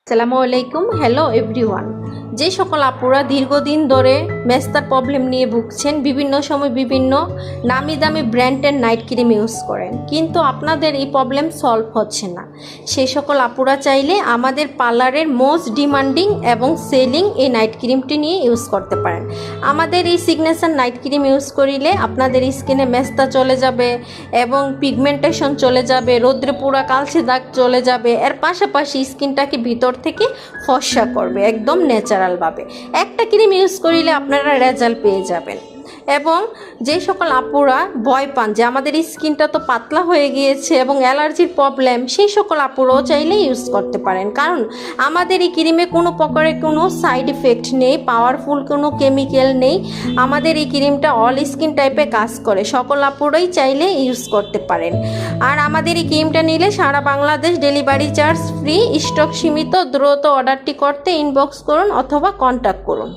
আসসালামু আলাইকুম। Hello everyone. যে সকল আপুরা দীর্ঘদিন ধরে মেস্তার প্রবলেম নিয়ে ভুগছেন, বিভিন্ন সময় বিভিন্ন নামি দামি ব্র্যান্ডের নাইট ক্রিম ইউজ করেন, কিন্তু আপনাদের এই প্রবলেম সলভ হচ্ছে না, সেই সকল আপুরা চাইলে আমাদের পার্লারের মোস্ট ডিমান্ডিং এবং সেলিং এই নাইট ক্রিমটি নিয়ে ইউজ করতে পারেন। আমাদের এই সিগনেচার নাইট ক্রিম ইউজ করিলে আপনাদের স্কিনে মেস্তা চলে যাবে এবং পিগমেন্টেশন চলে যাবে, রৌদ্রে পুরা কালচে দাগ চলে যাবে। এর পাশাপাশি স্কিনটাকে ভিতর থেকে ফর্সা করবে একদম ন্যাচারালভাবে। একটা ক্রিম ইউজ করিলে আপনারা রেজাল্ট পেয়ে যাবেন। এবং যে সকল আপুরা ভয় পান যে আমাদের স্কিনটা তো পাতলা হয়ে গিয়েছে এবং অ্যালার্জির প্রবলেম, সেই সকল আপুরাও চাইলে ইউজ করতে পারেন, কারণ আমাদের এই ক্রিমে কোনো প্রকারের কোনো সাইড ইফেক্ট নেই, পাওয়ারফুল কোনো কেমিক্যাল নেই। আমাদের এই ক্রিমটা অল স্কিন টাইপে কাজ করে, সকল আপুরাই চাইলে ইউজ করতে পারেন। আর আমাদের এই ক্রিমটা নিলে সারা Bangladesh delivery charge free, stock সীমিত। দ্রুত অর্ডারটি করতে ইনবক্স করুন অথবা কন্ট্যাক্ট করুন।